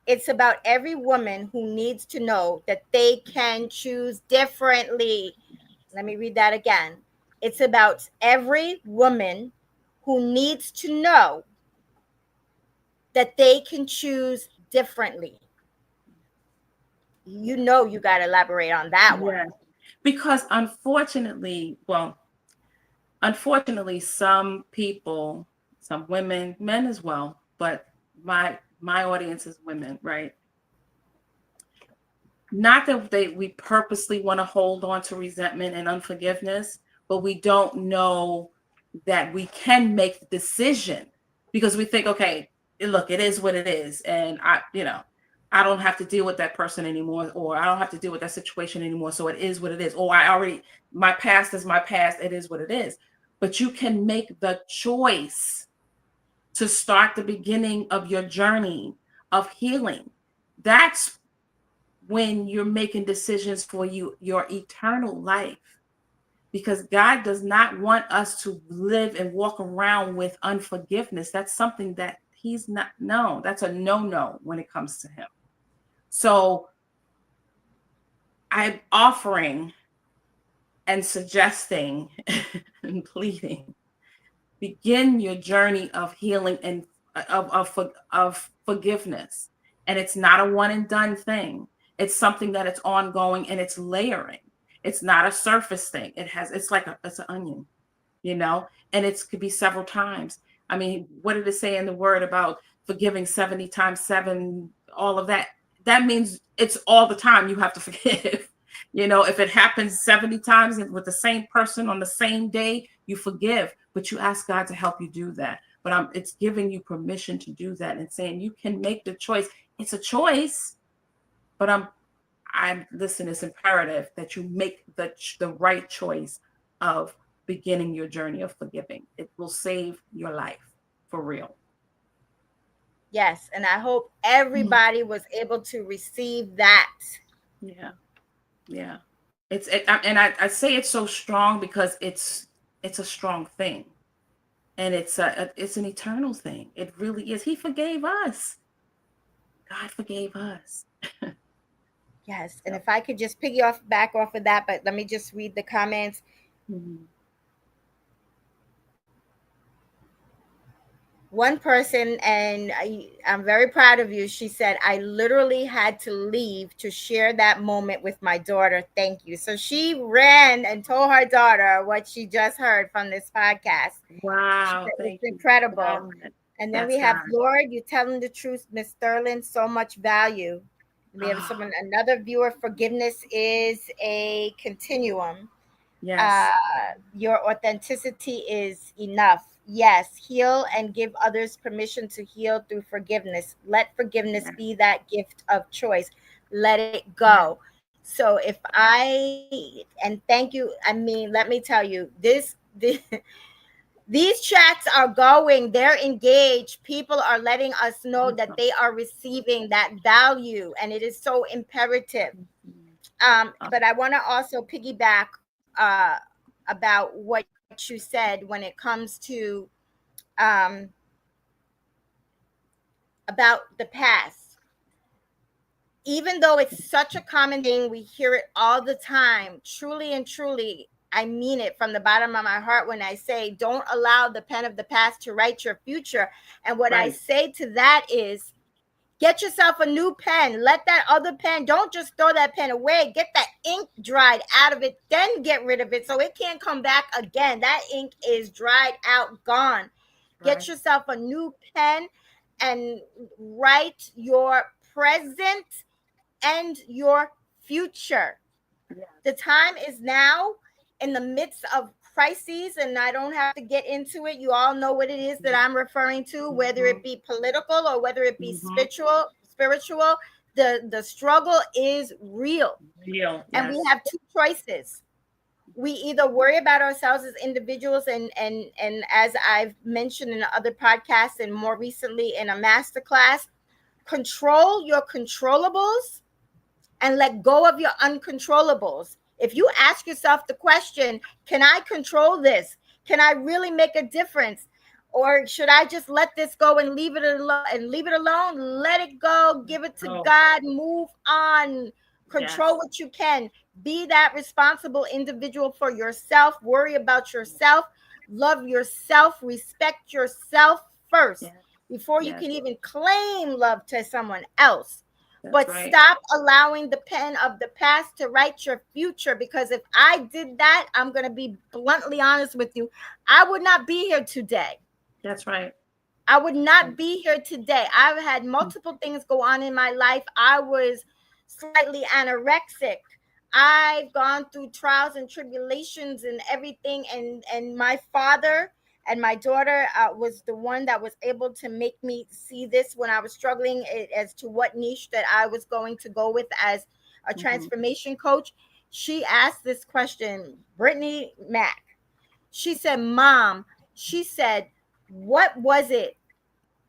it's about every woman who needs to know that they can choose differently. Let me read that again. It's about every woman who needs to know that they can choose differently. You got to elaborate on that one. Yeah. Because unfortunately, some people, some women, men as well, but my audience is women, right? Not that we purposely want to hold on to resentment and unforgiveness, but we don't know that we can make the decision, because we think, okay, look, it is what it is, and I don't have to deal with that person anymore, or I don't have to deal with that situation anymore, so it is what it is, or my past is my past, it is what it is. But you can make the choice to start the beginning of your journey of healing. That's when you're making decisions for your eternal life, because God does not want us to live and walk around with unforgiveness. That's something that He's not, no, that's a no when it comes to Him. So I'm offering and suggesting and pleading, begin your journey of healing and of forgiveness. And it's not a one and done thing. It's something that it's ongoing and it's layering. It's not a surface thing. It's like it's an onion, and it could be several times. I mean, what did it say in the word about forgiving 70 times 7, all of that? That means it's all the time you have to forgive. If it happens 70 times with the same person on the same day, you forgive, but you ask God to help you do that. But it's giving you permission to do that and saying you can make the choice. It's a choice, but I'm listen, it's imperative that you make the right choice of beginning your journey of forgiving. It will save your life for real. Yes, and I hope Mm. everybody was able to receive that. Yeah. Yeah. And I say it's so strong because it's a strong thing. And it's an eternal thing. It really is. He forgave us. God forgave us. Yes, and So, if I could just piggy off back off of that, but let me just read the comments. mhm. One person, and I'm very proud of you. She said, I literally had to leave to share that moment with my daughter. Thank you. So she ran and told her daughter what she just heard from this podcast. Wow, It's thank you. incredible. God. And then That's we have God. Lord, you telling the truth, Miss Sterling, so much value. We have Oh, someone, another viewer. Forgiveness is a continuum. uh, yes. your authenticity is enough. Yes, heal and give others permission to heal through forgiveness. Let forgiveness Yes. be that gift of choice. Let it Yes. go. So if and thank you. I mean, let me tell you, these chats are going, they're engaged. People are letting us know that Awesome. they are receiving that value, and it is so imperative. Mhm. But I want to also piggyback about what you said when it comes to um, about the past. Even though it's such a common thing, we hear it all the time. Truly and truly, I mean it from the bottom of my heart when I say, don't allow the pen of the past to write your future. And what I Right. say to that is, get yourself a new pen. Let that other pen, don't just throw that pen away. Get that ink dried out of it, then get rid of it so it can't come back again. That ink is dried out, gone. Get Right. yourself a new pen and write your present and your future. Yes. The time is now, in the midst of crises, and I don't have to get into it. You all know what it is that I'm referring to, whether Mm-hmm. it be political or whether it be Mm-hmm. spiritual. The struggle is real, Real. and we Yes. have two choices. We either worry about ourselves as individuals, and as I've mentioned in other podcasts and more recently in a master class, control your controllables and let go of your uncontrollables. If you ask yourself the question, can I control this? Can I really make a difference? Or should I just let this go and leave it alone and leave it alone? Let it go, give it to Oh, God, move on, control yes. what you can. Be that responsible individual for yourself, worry about yourself, love yourself, respect yourself first Yes. before you Yes. can even claim love to someone else. That's But right. stop allowing the pen of the past to write your future, because if I did that, I'm going to be bluntly honest with you, I would not be here today. That's right. I would not be here today. I've had multiple things go on in my life. I was slightly anorexic. I've gone through trials and tribulations and everything. And my father and my daughter was the one that was able to make me see this when I was struggling as to what niche that I was going to go with as a Mm-hmm. transformation coach. She asked this question, Brittany Mack. She said, Mom, she said, what was it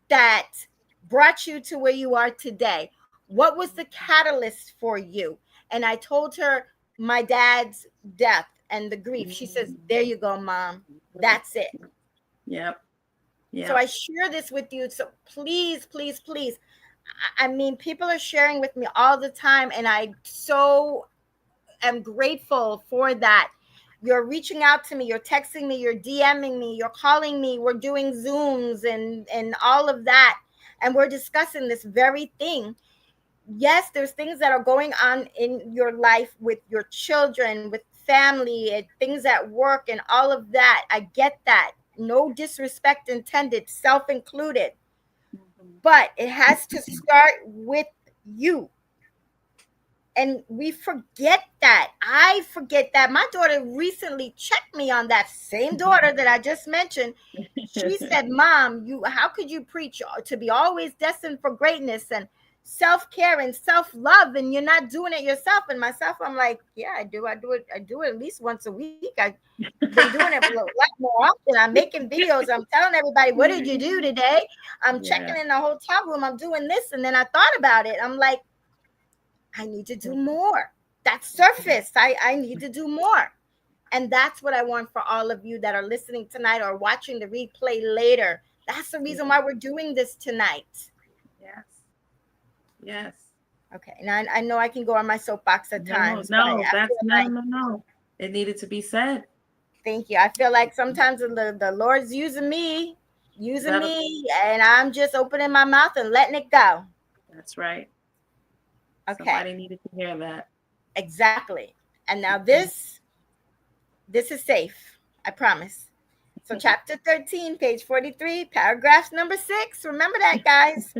that brought you to where you are today? What was the catalyst for you? And I told her my dad's death and the grief. She says, there you go, Mom. That's it. Yep. So Yep. I share this with you. So please, please, please. I mean, people are sharing with me all the time, and I so am grateful for that. You're reaching out to me, you're texting me, you're DMing me, you're calling me, we're doing Zooms and all of that. And we're discussing this very thing. Yes, there's things that are going on in your life with your children, with family, and things at work, and all of that. I get that. No disrespect intended, self included. Mhm. But it has to start with you. And we forget that. I forget that. My daughter recently checked me on that same daughter that I just mentioned. She said, "Mom, you how could you preach to be always destined for greatness and self-care and self-love and you're not doing it yourself?" And myself, I'm like, "Yeah, I do. I do it at least once a week. I've been doing it a lot more often. I'm making videos. I'm telling everybody, what did you do today? I'm Yeah. checking in the hotel room. I'm doing this." And then I thought about it. I'm like, I need to do more. That's surface. I need to do more. And that's what I want for all of you that are listening tonight or watching the replay later. That's the reason why we're doing this tonight. Yes. Yes. Okay. Now I know I can go on my soapbox at No, times, but no, I that's feel no, like, no, no. It needed to be said. thank you. I feel like sometimes the Lord's using That me, and I'm just opening my mouth and letting it go. that's right. Okay. Somebody needed to hear that. Exactly. And now this is safe. I promise. So, chapter 13, page 43, paragraph number 6. Remember that, guys.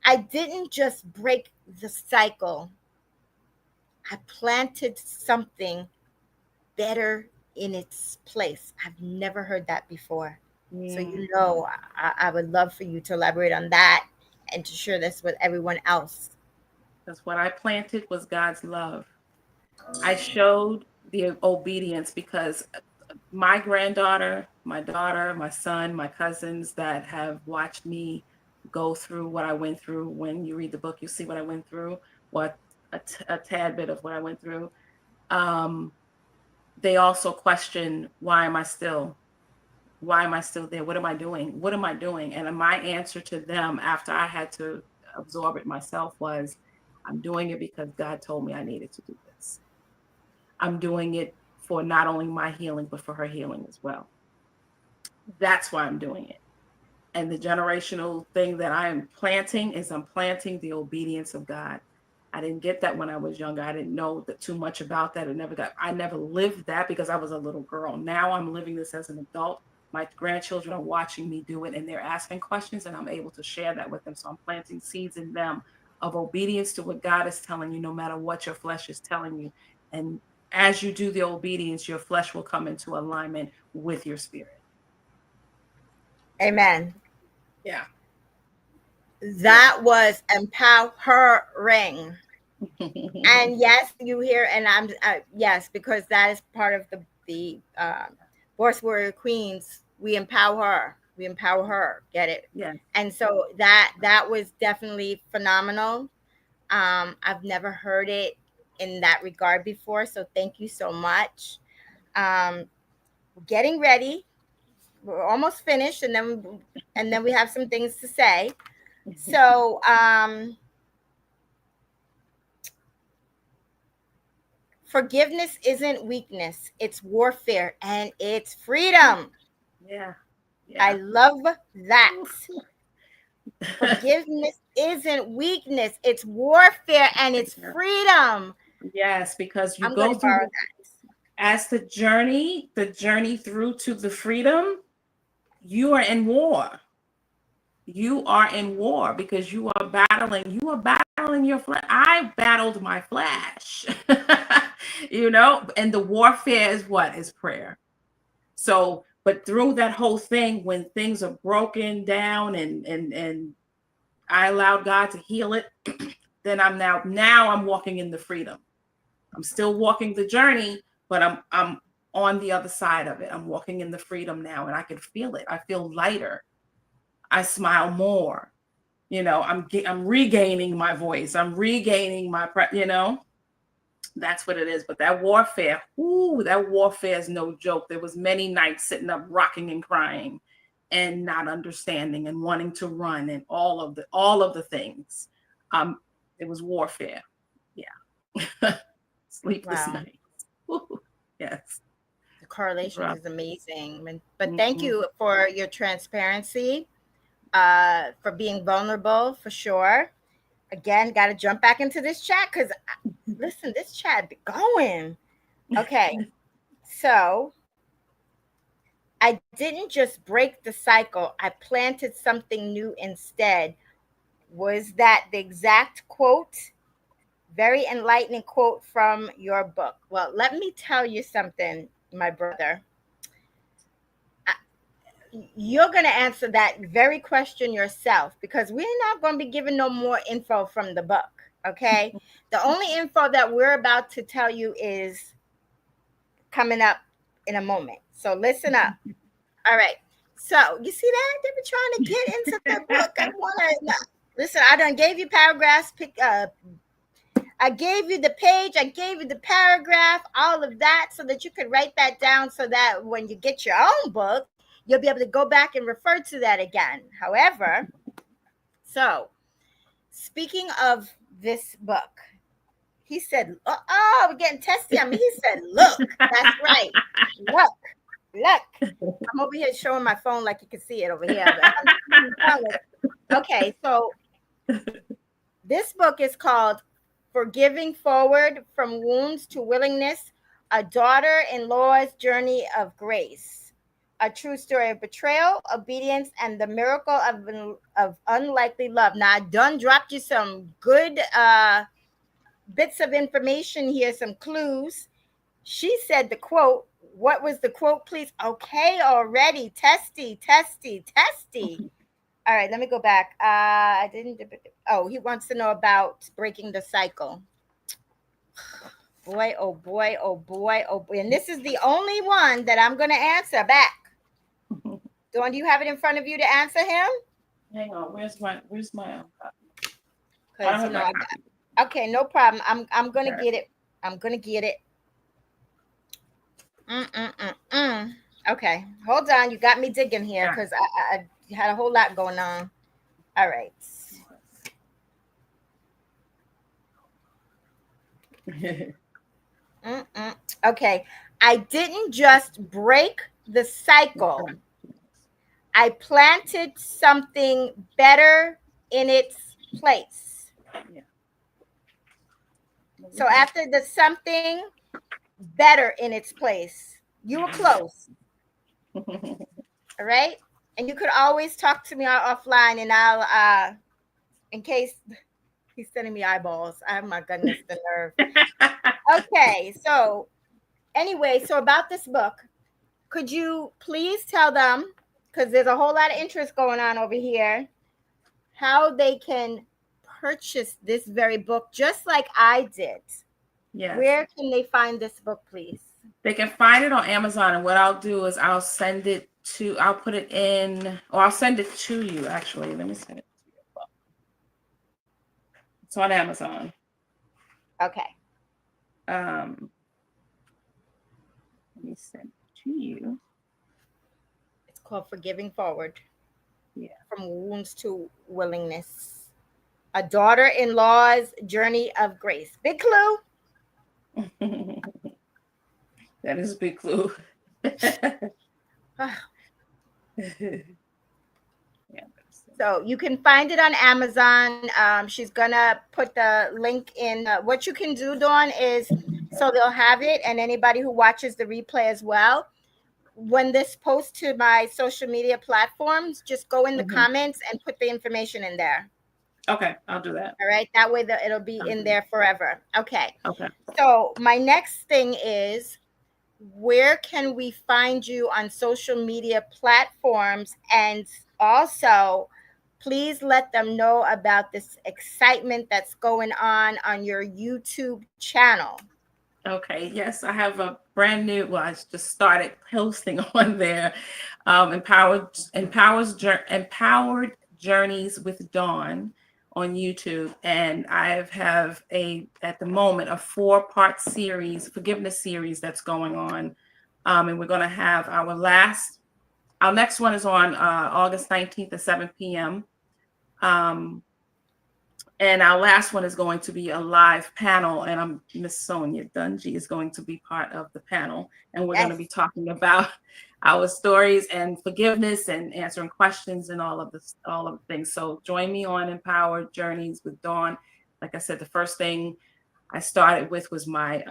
I didn't just break the cycle, I planted something better in its place. I've never heard that before. So, Mm, I would love for you to elaborate on that and to share this with everyone else. because what I planted was God's love. I showed the obedience because my granddaughter, my daughter, my son, my cousins that have watched me go through what I went through. When you read the book, you see what I went through, what a tad bit of what I went through. Um, they also question, why am I still there? What am I doing? What am I doing? And my answer to them after I had to absorb it myself was, I'm doing it because God told me I needed to do this. I'm doing it for not only my healing, but for her healing as well. That's why I'm doing it. And the generational thing that I am planting is I'm planting the obedience of God. I didn't get that when I was younger. I didn't know that too much about that. I never lived that because I was a little girl. Now I'm living this as an adult. My grandchildren are watching me do it and they're asking questions and I'm able to share that with them. So I'm planting seeds in them of obedience to what God is telling you, no matter what your flesh is telling you. And as you do the obedience, your flesh will come into alignment with your spirit. Amen. Yeah. Yeah. That was empowering. And yes, you hear, and yes, because that is part of the Boss Warrior Queens. We empower her. We empower her. Get it? Yeah. And so that was definitely phenomenal. I've never heard it in that regard before. So thank you so much. Um, getting ready. We're almost finished, and then we have some things to say. So forgiveness isn't weakness, it's warfare and it's freedom. Yeah. I Yeah. love that. Ooh. Forgiveness isn't weakness, it's warfare and it's freedom. Yes, because you I'm going go to through borrow the, as the journey through to the freedom, you are in war. You are in war because you are battling your flesh. I battled my flesh. And the warfare is what? Is prayer. So, but through that whole thing, when things are broken down and I allowed God to heal it, then now I'm walking in the freedom. I'm still walking the journey, but I'm on the other side of it. I'm walking in the freedom now and I can feel it. I feel lighter. I smile more. I'm regaining my voice. I'm regaining that's what it is. But that warfare, that warfare is no joke. There was many nights sitting up rocking and crying and not understanding and wanting to run and all of the things. Um it was warfare. Yeah. Sleepless Wow, nights. Yes. the correlation Rough. is amazing. But thank Mm-hmm. you for your transparency, for being vulnerable for sure. Again, got to jump back into this chat because listen, this chat be going. Okay, so I didn't just break the cycle, I planted something new instead. Was that the exact quote Very enlightening quote from your book. Well, let me tell you something, my brother. You're going to answer that very question yourself because we're not going to be giving no more info from the book. Okay. The only info that we're about to tell you is coming up in a moment. So listen up. All right. So you see that? They've been trying to get into the book. I want to listen. I done gave you paragraphs. I gave you the page. I gave you the paragraph. All of that, so that you could write that down, so that when you get your own book, you'll be able to go back and refer to that again. However, so speaking of this book, he said, "Oh, we're getting testy on me." He said, "Look, that's right. Look, look." I'm over here showing my phone like you can see it over here. Okay, so this book is called Forgiving Forward from Wounds to Willingness, A Daughter in Law's Journey of Grace. A true story of betrayal, obedience, and the miracle of unlikely love. Now, I done dropped you some good bits of information here, some clues. She said the quote. What was the quote, please? Okay, already. Testy, testy, testy. All right, let me go back. I didn't. Oh, he wants to know about breaking the cycle. Boy, oh boy, oh boy, oh boy. And this is the only one that I'm going to answer back. Dawn, do you have it in front of you to answer him? Hang on, where's my I Because don't have my I copy. got, okay, no problem. I'm gonna Okay. get it. I'm gonna get it. Mm-mm-mm-mm. Okay, hold on. You got me digging here Yeah. because I had a whole lot going on. All right. Mm-mm. Okay. I didn't just break the cycle. I planted something better in its place. Yeah. So after the something better in its place, you were close. All right. And you could always talk to me offline and I'll, in case he's sending me eyeballs. Oh my goodness, the nerve. Okay. So anyway, so about this book, could you please tell them, because there's a whole lot of interest going on over here, how they can purchase this very book, just like I did? Yes. Where can they find this book, please? They can find it on Amazon, and what I'll do is I'll put it in, or I'll send it to you, actually. Let me send it to you. It's on Amazon. Okay. Um, Let me send it to you. It's called Forgiving Forward Yeah. from Wounds to Willingness. A Daughter in Law's Journey of Grace. Big clue. That is a big clue. Yeah. So you can find it on Amazon. She's gonna put the link in. What you can do, Dawn, is so they'll have it, and anybody who watches the replay as well. When this posts to my social media platforms, just go in the Mhm. comments and put the information in there. Okay, I'll do that. All right, that way it'll be I'll in do there forever. Okay. Okay. So my next thing is, where can we find you on social media platforms? And also, please let them know about this excitement that's going on your YouTube channel. Okay. Yes, I have a brand new. Well, I just started posting on there. Empowered Journeys with Dawn on YouTube, and I have at the moment a 4-part series, forgiveness series that's going on, and we're going to have our next one is on August 19th at 7 p.m. Um, and our last one is going to be a live panel, and Miss Sonya Dunge is going to be part of the panel, and we're going to Yes. be talking about our stories and forgiveness and answering questions and all of the things. So join me on Empowered Journeys with Dawn. Like I said, the first thing I started with was my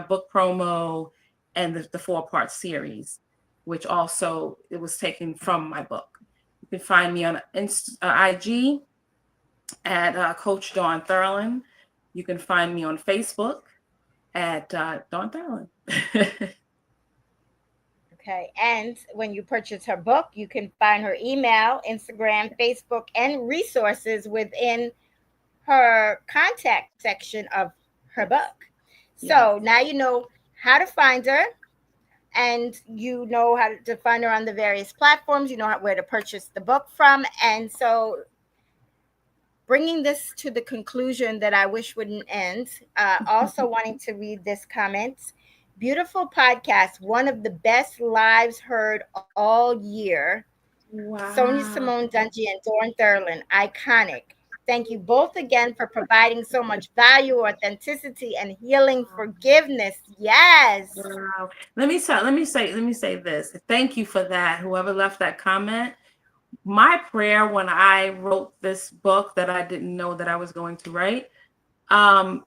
book promo and the 4-part series, which also it was taken from my book. You can find me on IG at Coach Dawn Thurland. You can find me on Facebook at Dawn Thurland. Okay. And when you purchase her book, you can find her email, Instagram, Facebook, and resources within her contact section of her Yes. book. Yes. So now you know how to find her, and you know how to find her on the various platforms. You know where to purchase the book from. And so, bringing this to the conclusion that I wish wouldn't end, also wanting to read this comment. Beautiful podcast, one of the best lives heard all year. Sonya Wow. Simone Dunge and Dawn Thurland, iconic. Thank you both again for providing so much value, authenticity, and healing forgiveness. Yes. Wow. Let me say this. Thank you for that. Whoever left that comment. My prayer when I wrote this book that I didn't know that I was going to write,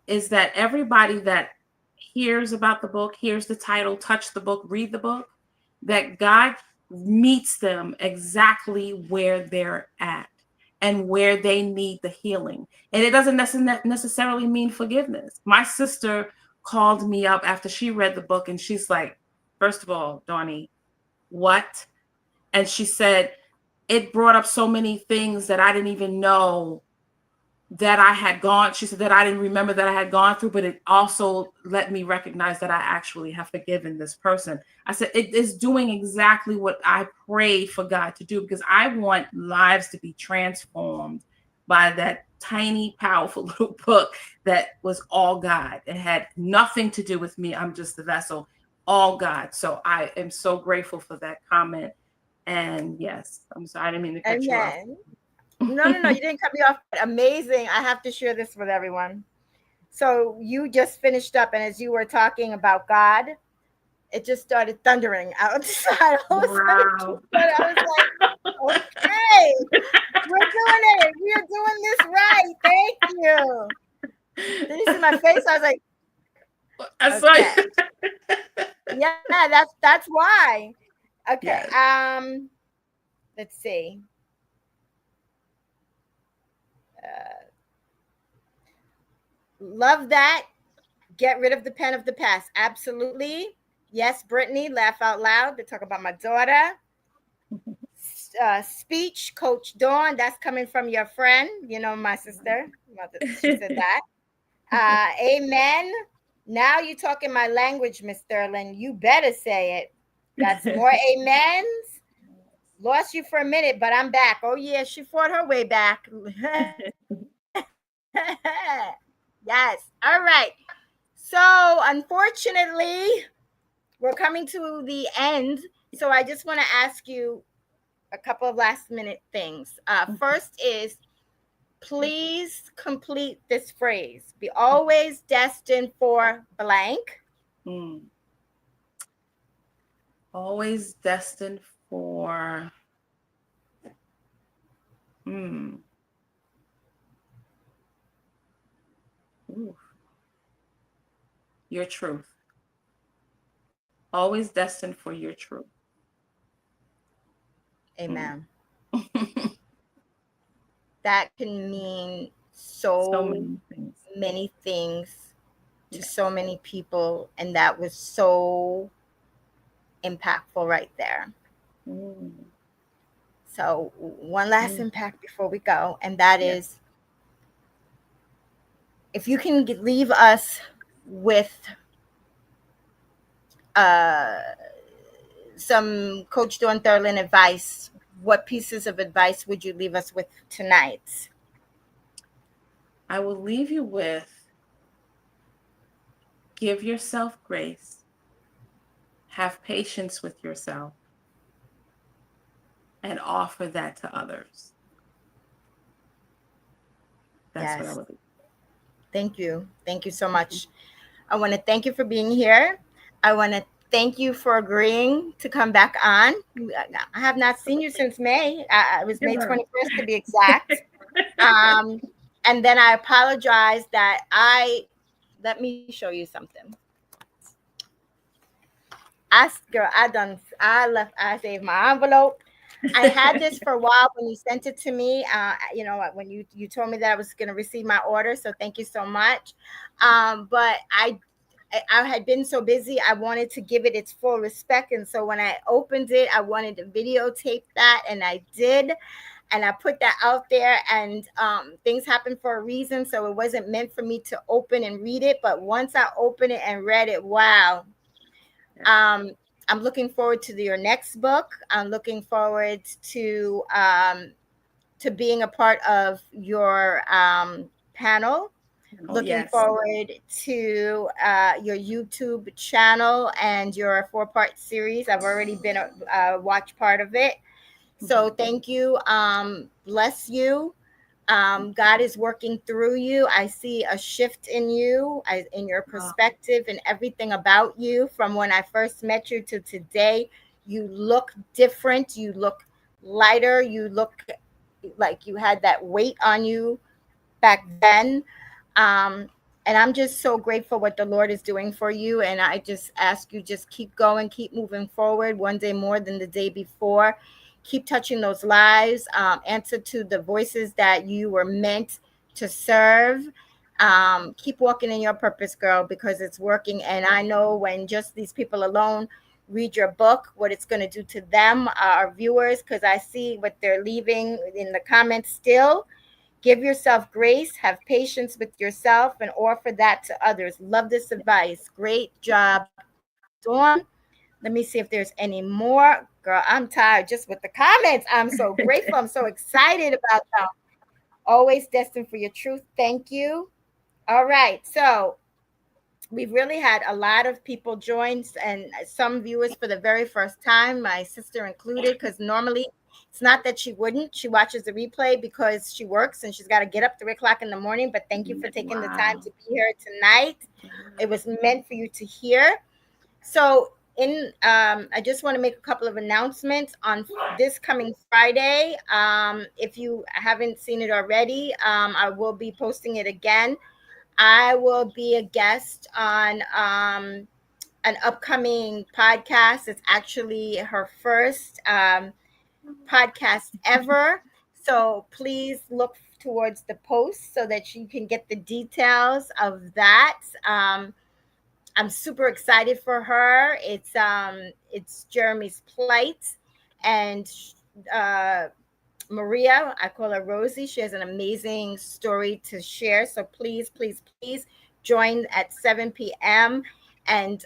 is that everybody that hears about the book, hears the title, touch the book, read the book, that God meets them exactly where they're at and where they need the healing. And it doesn't necessarily mean forgiveness. My sister called me up after she read the book and she's like, first of all, Donnie, what? And she said, it brought up so many things that I didn't even know that I had gone. She said that I didn't remember that I had gone through, but it also let me recognize that I actually have forgiven this person. I said, it is doing exactly what I prayed for God to do, because I want lives to be transformed by that tiny, powerful little book that was all God. It had nothing to do with me. I'm just the vessel, all God. So I am so grateful for that comment. And yes, I'm sorry, I didn't mean to cut you off. Amen. No, no, no. You didn't cut me off. Amazing. I have to share this with everyone. So you just finished up, and as you were talking about God, it just started thundering outside. All of a sudden, Wow. I was like, okay, we're doing it. We are doing this right. Thank you. Did you see my face? I was like, I saw okay. you. Yeah, that's why. Okay. Yes. Let's see. Uh, love that. Get rid of the pen of the past. Absolutely. Yes, Brittany, laugh out loud. They talk about my daughter. Speech, Coach Dawn. That's coming from your friend. You know, my sister. She said that. Amen. Now you talking my language, Miss Sterling. You better say it. That's more amens. Lost you for a minute, but I'm back. Oh yeah, she fought her way back. Yes. All right. So unfortunately, we're coming to the end. So I just want to ask you a couple of last minute things. First is, please complete this phrase. Be always destined for blank. Mm. Always destined for mm, ooh, your truth. Always destined for your truth. Mm. Amen. That can mean So so many things. many things to Yeah. so many people. And that was so impactful right there. Mm. So, one last Mm. impact before we go, and that Yeah. is, if you can leave us with uh, some Coach Dawn Thurland advice, what pieces of advice would you leave us with tonight? I will leave you with, give yourself grace, have patience with yourself, and offer that to others. That's what I Yes. would do. Thank you. Thank you so much. I want to thank you for being here. I want to thank you for agreeing to come back on. I have not seen you since May. It was May Yeah. 21st to be exact. Um, and then I apologize that let me show you something. Girl, I saved my envelope. I had this for a while when you sent it to me. When you told me that I was going to receive my order, so thank you so much. But I had been so busy, I wanted to give it its full respect, and so when I opened it, I wanted to videotape that, and I did, and I put that out there. And things happen for a reason, so it wasn't meant for me to open and read it. But once I opened it and read it, wow. Um, I'm looking forward to your next book. I'm looking forward to being a part of your panel. Oh, Looking yes. forward to your YouTube channel and your four-part series. I've already been a watch part of it. So Mhm. thank you. Bless you. God is working through you. I see a shift in you, in your Oh, perspective and everything about you from when I first met you to today. You look different. You look lighter. You look like you had that weight on you back then. Um, and I'm just so grateful what the Lord is doing for you. And I just ask you, just keep going, keep moving forward, one day more than the day before. Keep touching those lives. Answer to the voices that you were meant to serve. Keep walking in your purpose, girl, because it's working. And I know when just these people alone read your book, what it's going to do to them, our viewers, because I see what they're leaving in the comments still. Give yourself grace, have patience with yourself, and offer that to others. Love this advice. Great job, Dawn. Let me see if there's any more. Girl, I'm tired just with the comments. I'm so grateful. I'm so excited about them. Always destined for your truth. Thank you. All right. So we've really had a lot of people join and some viewers for the very first time, my sister included, because normally it's not that she wouldn't. She watches the replay because she works and she's got to get up 3 o'clock in the morning. But thank you for taking the time wow. to be here tonight. It was meant for you to hear. So, I just want to make a couple of announcements on this coming Friday. If you haven't seen it already, I will be posting it again. I will be a guest on an upcoming podcast. It's actually her first podcast ever. So please look towards the post so that you can get the details of that. I'm super excited for her. It's Jeremy's plight, and uh, Maria, I call her Rosie. She has an amazing story to share. So please, please, please join at 7 p.m. and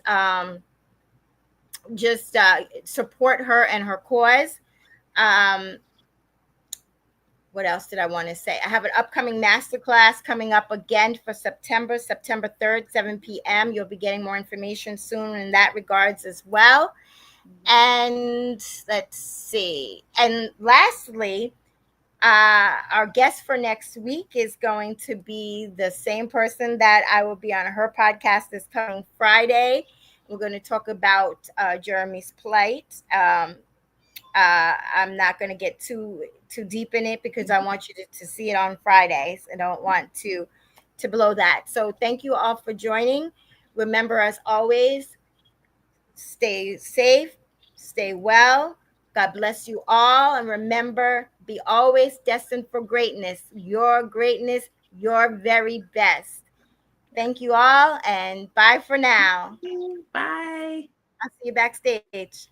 just support her and her cause. Um, what else did I want to say? I have an upcoming masterclass coming up again for September 3rd, 7 p.m. You'll be getting more information soon in that regards as well. And let's see. And lastly, our guest for next week is going to be the same person that I will be on her podcast this coming Friday. We're going to talk about Jeremy's plight. I'm not going to get too deep in it because I want you to see it on Fridays. I don't want to blow that. So thank you all for joining. Remember, as always, stay safe, stay well. God bless you all. And remember, be always destined for greatness. Your greatness, your very best. Thank you all, and bye for now. Bye. I'll see you backstage.